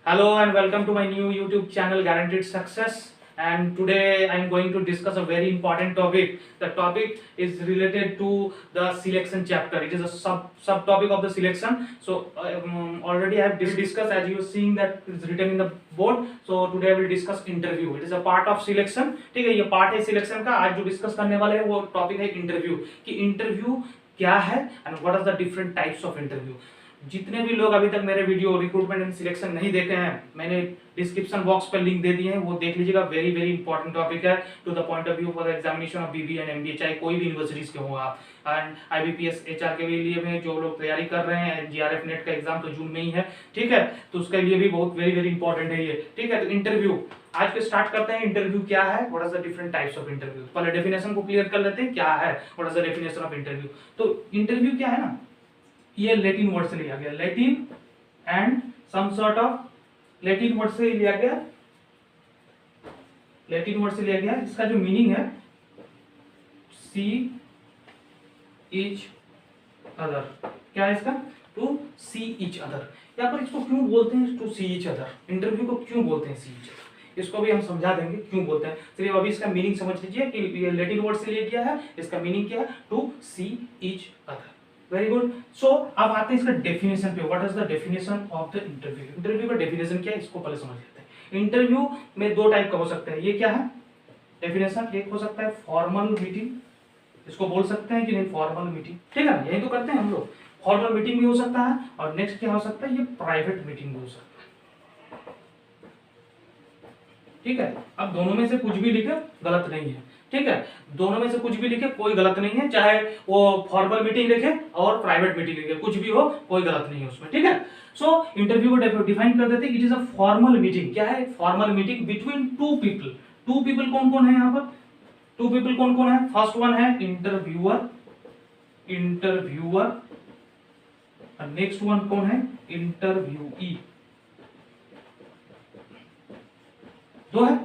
Hello and welcome to my new YouTube channel Guaranteed Success. And today I am going to discuss a very important topic. The topic is related to the selection chapter. It is a subtopic of the selection. So already I have discussed, as you are seeing that it's written in the board. So today I will discuss interview. It is a part of selection. ठीक है, ये part है selection का. आज जो discuss करने वाले हैं वो topic है interview. कि interview क्या है and what are the different types of interview. जितने भी लोग अभी तक मेरे वीडियो रिक्रूटमेंट एंड सिलेक्शन नहीं देखे हैं, मैंने डिस्क्रिप्शन बॉक्स पर लिंक दे दिए हैं, वो देख लीजिएगा. वेरी वेरी इंपॉर्टेंट टॉपिक है to the point of view for the examination of BB and MBA, चाहे कोई भी यूनिवर्सिटीज के हो आप. एंड आईबीपीएस एचआर के लिए में जो लोग तैयारी कर रहे हैं, जीआरएफ नेट का एग्जाम तो जून में ही है, ठीक है, तो उसके लिए भी बहुत वेरी वेरी इंपॉर्टेंट है ये. ठीक है, तो इंटरव्यू आज के स्टार्ट करते हैं. इंटरव्यू क्या है, what are the different types of interview. पहले डेफिनेशन को क्लियर कर लेते हैं, क्या है, what are the definition of interview. तो इंटरव्यू क्या है ना, ये लैटिन वर्ड से लिया गया, Latin and some sort of Latin word से लिया गया, लैटिन वर्ड से लिया गया. इसका जो मीनिंग है सी इच अदर, क्या है इसका, टू सी इच अदर. यहाँ पर इसको क्यों बोलते हैं to see each other, interview को क्यों बोलते हैं सी इच अदर, इसको भी हम समझा देंगे क्यों बोलते हैं. चलिए अभी इसका मीनिंग समझ लीजिए कि ये लैटिन वर्ड से लिया गया है, इसका मीनिंग क्या है, to see each other. Very good. So अब आते हैं इसका डेफिनेशन पे. What is the definition of the interview. Interview का डेफिनेशन क्या है, इसको पहले समझ लेते हैं. इंटरव्यू में दो टाइप का हो सकता है. ये क्या है डेफिनेशन, एक हो सकता है फॉर्मल मीटिंग, इसको बोल सकते हैं कि नहीं फॉर्मल मीटिंग, ठीक है, यही तो करते हैं हम लोग. फॉर्मल मीटिंग भी हो सकता है और नेक्स्ट क्या हो सकता है, ये प्राइवेट मीटिंग भी हो सकता है. ठीक है, अब दोनों में से कुछ भी लिखे गलत नहीं है. ठीक है, दोनों में से कुछ भी लिखे कोई गलत नहीं है, चाहे वो फॉर्मल मीटिंग लिखे और प्राइवेट मीटिंग लिखे, कुछ भी हो कोई गलत नहीं है उसमें. ठीक है, सो इंटरव्यू को डिफाइन कर देते हैं. It is a formal meeting. क्या है, formal meeting between two people. Two people कौन कौन है यहाँ पर, टू पीपल कौन कौन है. फर्स्ट वन है इंटरव्यूअर, इंटरव्यूअर, और नेक्स्ट वन कौन है, इंटरव्यूई. दो है.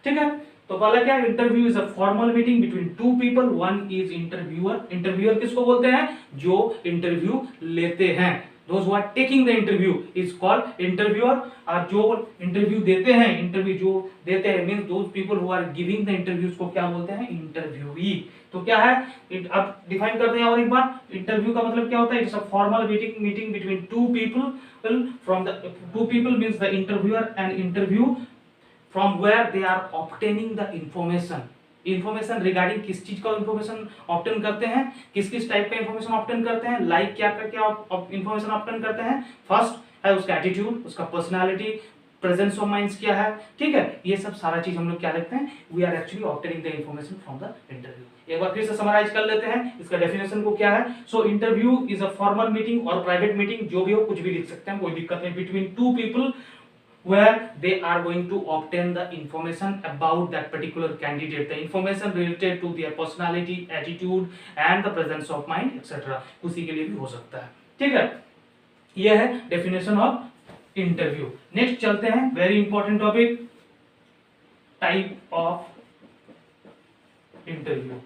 ठीक है, तो पहला क्या, interview is a formal meeting between two people. One is interviewer. Interviewer किसको बोलते हैं, जो इंटरव्यू लेते हैं. Those who are taking the interview is called interviewer. और जो इंटरव्यू देते हैं, इंटरव्यू जो देते हैं means those people who are giving the interviews को क्या बोलते हैं, इंटरव्यूई. तो क्या है, अब डिफाइन करते हैं और एक बार. इंटरव्यू का मतलब क्या होता है, it's a formal meeting between two people. From the two people means the interviewer and interview, from where they are obtaining the information regarding किस चीज का इंफॉर्मेशन ऑब्टेन करते हैं, किस किस टाइप का इंफॉर्मेशन ऑब्टेन करते हैं, लाइक क्या इंफॉर्मेशन ऑब्टेन करते हैं. फर्स्ट है उसका एटीट्यूड, उसका पर्सनालिटी, प्रेजेंस ऑफ माइंड्स क्या है. ठीक है, ये सब सारा चीज हम लोग क्या देखते हैं, we are actually obtaining the information from the interview. एक बार फिर से समराइज कर लेते हैं इसका डेफिनेशन को क्या है. So interview is a formal meeting और प्राइवेट मीटिंग, जो भी हो कुछ भी लिख सकते हैं, कोई दिक्कत नहीं, between two people where they are going to obtain the information about that particular candidate, the information related to their personality, attitude and the presence of mind etc. उसी के लिए भी हो सकता है. ठीक है, यह है डेफिनेशन ऑफ इंटरव्यू. नेक्स्ट चलते हैं, very important topic, type of interview.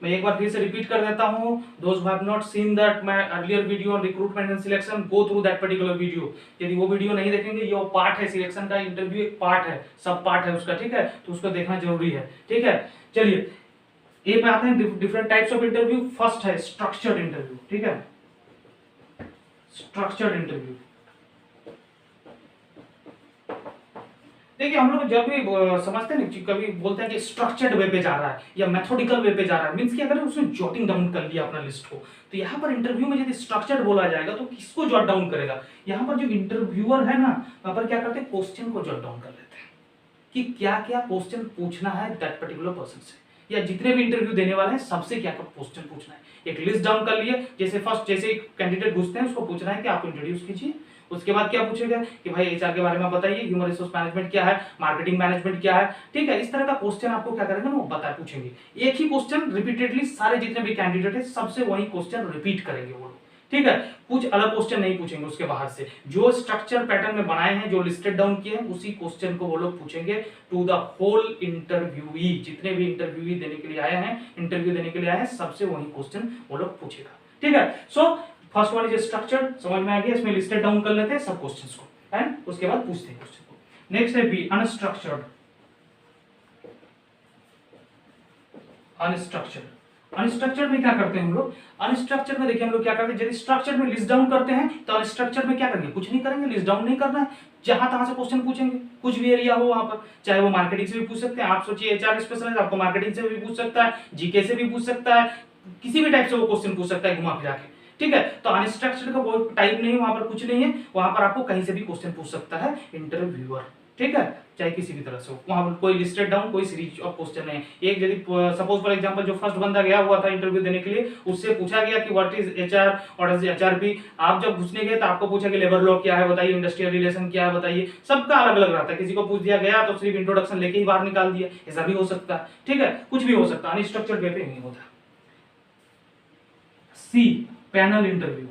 मैं एक बार फिर से रिपीट कर देता हूं. Those who have not seen that my earlier video on recruitment and selection, go through that particular video. यदि वो वीडियो नहीं देखेंगे, ये पार्ट है सिलेक्शन का, इंटरव्यू एक पार्ट है, सब पार्ट है उसका. ठीक है, तो उसको देखना जरूरी है. ठीक है, चलिए ये पे आते हैं different types of interview. First है स्ट्रक्चर्ड इंटरव्यू. ठीक है, स्ट्रक्चर्ड इंटरव्यू. देखिए हम लोग जब भी समझते हैं ना, कभी बोलते हैं कि स्ट्रक्चर्ड वे पे जा रहा है या मेथोडिकल वे पे जा रहा है, मींस कि अगर उसने जॉटिंग डाउन कर लिया अपना लिस्ट को, तो यहाँ पर इंटरव्यू में यदि स्ट्रक्चर्ड बोला जाएगा तो किसको जॉट डाउन करेगा. यहाँ पर जो इंटरव्यूअर है ना, वहां पर क्या करते हैं, क्वेश्चन को जॉट डाउन कर लेते हैं कि क्या क्या क्वेश्चन पूछना है दैट पर्टिकुलर पर्सन से, या जितने भी इंटरव्यू देने वाले हैं सबसे क्या क्वेश्चन पूछना है. एक लिस्ट डाउन कर लिए, जैसे फर्स्ट जैसे कैंडिडेट घुसते हैं उसको पूछना है कि आप इंट्रोड्यूस कीजिए. उसके बाद क्या पूछेगा कि भाई एचआर के बारे में बताइए, ह्यूमन रिसोर्स मैनेजमेंट क्या है, मार्केटिंग मैनेजमेंट क्या है. ठीक है, इस तरह का क्वेश्चन आपको क्या करेंगे ना, वो बता पूछेंगे. एक ही क्वेश्चन रिपीटेडली सारे जितने भी कैंडिडेट है सबसे वही क्वेश्चन रिपीट करेंगे वो लोग. ठीक है, कुछ अलग क्वेश्चन नहीं पूछेंगे उसके बाहर से. जो स्ट्रक्चर पैटर्न में बनाए हैं, जो लिस्टेड डाउन किए हैं, उसी क्वेश्चन को वो लोग पूछेंगे टू द होल इंटरव्यूई. जितने भी इंटरव्यूई देने के लिए आए हैं, इंटरव्यू देने के लिए आए हैं, सबसे वही क्वेश्चन वो लोग पूछेगा. ठीक है, so first one is structured, समझ में आ गया, इसमें लिस्टेड डाउन कर लेते हैं सब क्वेश्चंस को एंड उसके बाद पूछते हैं क्वेश्चन को। नेक्स्ट है बी अनस्ट्रक्चर्ड। अनस्ट्रक्चर्ड, अनस्ट्रक्चर्ड में क्या करते हैं हम लोग, अनस्ट्रक्चर्ड में देखिए हम लोग क्या करते हैं, यदि स्ट्रक्चर में लिस्ट डाउन करते हैं तो अनस्ट्रक्चर्ड में क्या करेंगे, कुछ नहीं करेंगे, लिस्ट डाउन नहीं करना है, जहां तहां से क्वेश्चन पूछेंगे, कुछ भी एरिया हो वहां पर, चाहे वो मार्केटिंग से भी पूछ सकते हैं, आप सोचिए एचआर स्पेशलिस्ट आपको मार्केटिंग से भी पूछ सकता है, जीके से भी पूछ सकता है, किसी भी टाइप से वो क्वेश्चन पूछ सकता है घुमा फिरा के, ठीक है। तो अनस्ट्रक्चर्ड का वो टाइप नहीं है, वहां पर कुछ नहीं है, वहां पर आपको कहीं से भी क्वेश्चन पूछ सकता है इंटरव्यूअर, ठीक है, चाहे किसी भी तरह से हो, वहां पर कोई लिस्टेड डाउन कोई सीरीज ऑफ क्वेश्चन है। एक यदि सपोज फॉर एग्जांपल जो फर्स्ट बंदा गया हुआ था इंटरव्यू देने के लिए, उससे पूछा गया कि what is HR what is HRP, आप जब घुसने गए तो आपको पूछा कि लेबर लॉ क्या है बताइए, इंडस्ट्रियल रिलेशन क्या है बताइए, सबका अलग अलग रहता है, किसी को पूछ दिया गया तो सिर्फ इंट्रोडक्शन लेके ही बाहर निकाल दिया, ऐसा भी हो सकता है, ठीक है, कुछ भी हो सकता है, अनस्ट्रक्चर्ड वे पे नहीं होता। C panel interview.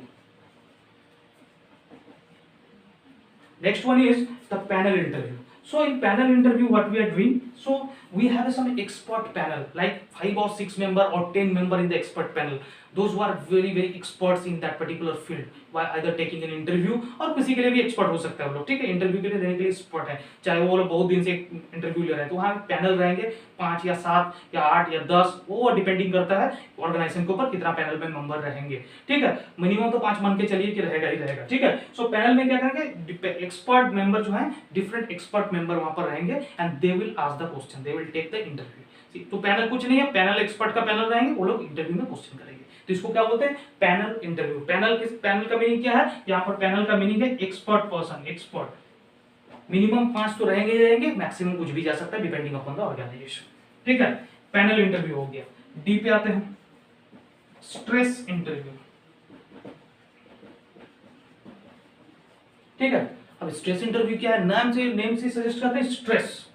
Next one is the panel interview. So in panel interview what we are doing, so we have some expert panel like 5 or 6 member or 10 member in the expert panel, those who are very experts in that particular field by either taking an interview और किसी के लिए भी expert हो सकता है वो लोग, ठीक है, इंटरव्यू के लिए देने के लिए एक्सपर्ट है, चाहे वो लोग बहुत दिन से इंटरव्यू ले रहे हैं, तो वहाँ पैनल रहेंगे 5 या 7 या 8 या 10, वो डिपेंडिंग करता है ऑर्गेनाइजेशन के ऊपर कितना पैनल में मेंबर रहेंगे, ठीक है, मिनिमम तो 5 मान के चलिए कि रहेगा ही रहेगा, ठीक है। सो पैनल में क्या करेंगे, एक्सपर्ट मेंबर जो है डिफरेंट एक्सपर्ट मेंबर वहां पर रहेंगे and they will ask the question, they will take the interview. तो पैनल कुछ नहीं है, पैनल एक्सपर्ट का पैनल रहेंगे, वो लोग इंटरव्यू में क्वेश्चन करेंगे, तो इसको क्या बोलते हैं, पैनल इंटरव्यू। पैनल का मीनिंग क्या है, यहाँ पर पैनल का मीनिंग है एक्सपर्ट पर्सन, एक्सपर्ट, मिनिमम 5 तो रहेंगे ही रहेंगे, मैक्सिमम कुछ भी जा सकता है डिपेंडिंग अपॉन द ऑर्गेनाइजेशन, ठीक है। पैनल इंटरव्यू हो गया। डी पे आते हैं, स्ट्रेस इंटरव्यू, ठीक है। अब स्ट्रेस इंटरव्यू क्या है, नेम से सजेस्ट करते हैं स्ट्रेस,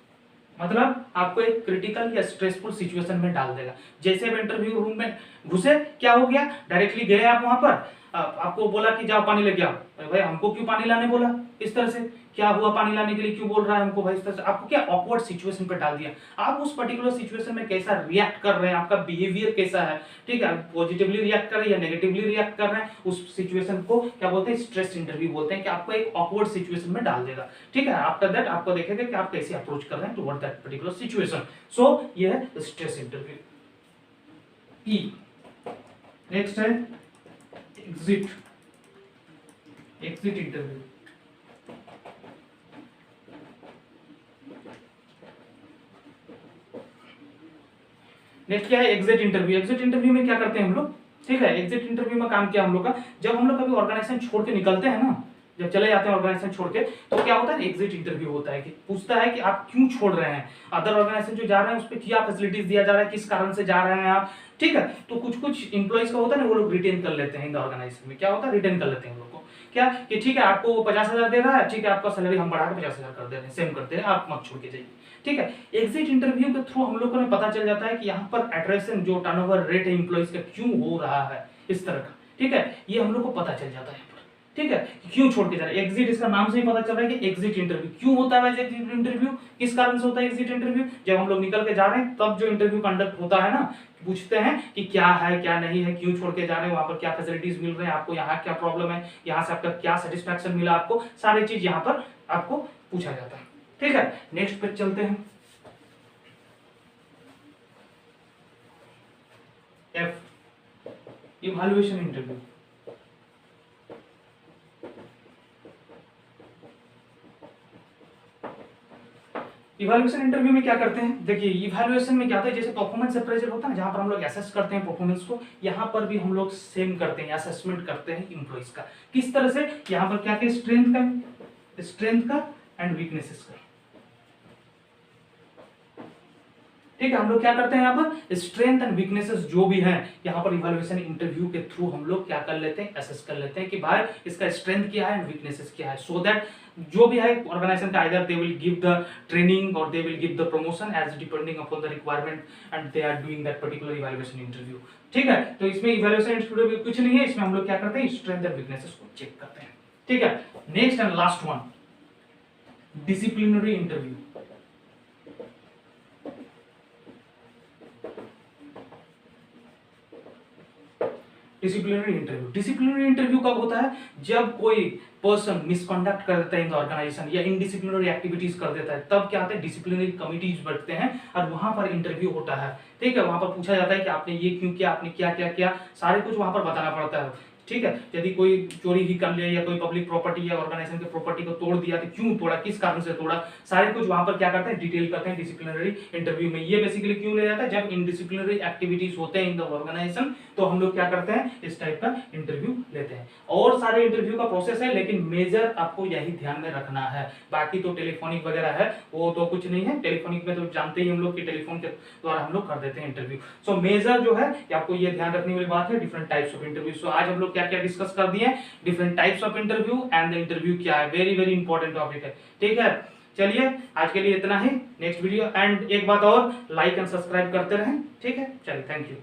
मतलब आपको एक क्रिटिकल या स्ट्रेसफुल सिचुएशन में डाल देगा। जैसे आप इंटरव्यू रूम में घुसे, क्या हो गया, डायरेक्टली गए आप वहां पर, आपको बोला कि जाओ पानी लेके आओ, भाई हमको क्यों पानी लाने बोला, इस तरह से क्या हुआ, पानी लाने के लिए क्यों बोल रहा है हमको भाई, इस तरह से आपको क्या ऑकवर्ड सिचुएशन पे डाल दिया। आप उस पर्टिकुलर सिचुएशन में कैसा रिएक्ट कर रहे हैं, आपका बिहेवियर कैसा है, ठीक है, पॉजिटिवली रिएक्ट कर रहे हैं या नेगेटिवली रिएक्ट कर रहे हैं, उस सिचुएशन को क्या बोलते हैं, स्ट्रेस इंटरव्यू बोलते हैं, कि आपको एक ऑकवर्ड सिचुएशन में डाल देगा, ठीक है। आफ्टर दैट आपको देखेगा कि आप कैसे अप्रोच कर रहे हैं टुवर्ड दैट पर्टिकुलर सिचुएशन। सो ये है स्ट्रेस इंटरव्यू। ई नेक्स्ट है एग्जिट इंटरव्यू। नेक्स्ट क्या है, एग्जिट इंटरव्यू। एग्जिट इंटरव्यू में क्या करते हैं हम लोग, ठीक है, एग्जिट इंटरव्यू में काम किया हम लोग का, जब हम लोग कभी ऑर्गेनाइजेशन छोड़ के निकलते हैं ना, जब चले जाते हैं ऑर्गेनाइजेशन छोड़ के, तो क्या होता है, एग्जिट इंटरव्यू होता है, कि पूछता है कि आप क्यों छोड़ रहे हैं, अदर ऑर्गेनाइजेशन जो जा रहे हैं उस पर क्या फैसिलिटीज दिया जा रहा है, किस कारण से जा रहे हैं आप, ठीक है। तो कुछ इंप्लॉइज का होता है ना, वो लोग रिटेन कर लेते हैं इन द ऑर्गेनाइजेशन में, क्या होता है, रिटेन कर लेते हैं हम लोग को, क्या कि ठीक है आपको 50,000 दे रहा है, ठीक है आपका सैलरी हम बढ़ा के 50,000 कर दे रहे हैं, सेम करते हैं, आप मत छोड़ के जाइए, ठीक है। एग्जिट इंटरव्यू के थ्रू हम लोग को पता चल जाता है कि यहाँ पर एट्रेक्शन जो टर्नओवर रेट है इंप्लॉइज का क्यों हो रहा है, इस तरह का, ठीक है, ये हम लोग को पता चल जाता है, ठीक है, क्यों छोड़ के जा रहे हैं। एग्जिट, इसका नाम से ही पता चल रहा है कि एग्जिट इंटरव्यू क्यों होता है, एग्जिट इंटरव्यू किस कारण से होता है एग्जिट इंटरव्यू, जब हम लोग निकल के जा रहे हैं तब जो इंटरव्यू कंडक्ट होता है ना, पूछते हैं कि क्या है क्या नहीं है, क्यों छोड़ के जा रहे हैं, वहां पर क्या फैसिलिटीज मिल रहे हैं आपको, यहाँ क्या प्रॉब्लम है, यहाँ से आपका क्या सेटिस्फैक्शन मिला आपको, सारी चीज यहाँ पर आपको पूछा जाता है, ठीक है। नेक्स्ट पे चलते हैं, F evaluation interview. Evaluation interview में क्या करते हैं, देखिए इवैल्यूएशन में क्या होता है, जैसे परफॉर्मेंस अप्रेजल होता है ना, जहां पर हम लोग असेस करते हैं परफॉर्मेंस को, यहाँ पर भी हम लोग सेम करते हैं, असेसमेंट करते हैं इंप्लॉइज का, किस तरह से, यहाँ पर क्या क्या स्ट्रेंथ का एंड वीकनेसेस का, ठीक है। हम लोग क्या करते हैं, यहाँ पर स्ट्रेंथ एंड वीकनेसेस जो भी हैं, यहाँ पर इवैल्यूएशन इंटरव्यू के थ्रू हम लोग क्या कर लेते हैं, असेस कर लेते हैं कि भाई इसका स्ट्रेंथ क्या है एंड वीकनेसेस क्या है, सो दैट जो भी है ऑर्गेनाइजेशन का either they will give the training और they will give the promotion as depending upon the requirement and they are doing that particular evaluation interview, ठीक है। तो इसमें इवैल्यूएशन इंटरव्यू कुछ नहीं है, इसमें हम लोग क्या करते हैं, स्ट्रेंथ एंड वीकनेसेस को चेक करते हैं, ठीक है। Next and last one, disciplinary interview. Disciplinary interview कब होता है? जब कोई पर्सन मिसकंडक्ट कर देता है इन द ऑर्गेनाइजेशन या इनडिसिप्लिनरी एक्टिविटीज कर देता है, तब क्या होता है, डिसिप्लिनरी कमिटीज बैठते हैं और वहां पर इंटरव्यू होता है। ठीक है, वहां पर पूछा जाता है कि आपने ये क्यों किया, आपने क्या क्या किया, सारे कुछ वहां पर बताना पड़ता है। ठीक है, यदि कोई चोरी ही कर लिया या कोई पब्लिक प्रॉपर्टी या ऑर्गेनाइजेशन की प्रॉपर्टी को तोड़ दिया तो क्यों तोड़ा, किस कारण से तोड़ा, सारे कुछ वहां पर क्या करते हैं, डिटेल करते हैं डिसिप्लिनरी इंटरव्यू में। ये बेसिकली क्यों ले जाता है, जब इनडिसिप्लिनरी एक्टिविटीज होते हैं इन द ऑर्गेनाइजेशन तो हम लोग क्या करते हैं, इस टाइप का इंटरव्यू लेते हैं। और सारे इंटरव्यू का प्रोसेस है, लेकिन मेजर आपको यही ध्यान में रखना है। बाकी तो टेलीफोनिक वगैरह है, वो तो कुछ नहीं है। टेलीफोनिक में तो जानते ही हम लोग कि टेलीफोन के द्वारा हम लोग कर देते हैं इंटरव्यू। सो मेजर जो है कि आपको ये ध्यान रखने वाली बात है, डिफरेंट टाइप्स ऑफ इंटरव्यू। सो आज हम लोग क्या क्या डिस्कस कर दिए, different types of interview and the interview क्या है, वेरी वेरी इंपॉर्टेंट टॉपिक है। ठीक है, चलिए आज के लिए इतना ही। नेक्स्ट वीडियो एंड एक बात और, लाइक एंड सब्सक्राइब करते रहें। ठीक है, चलिए, थैंक यू।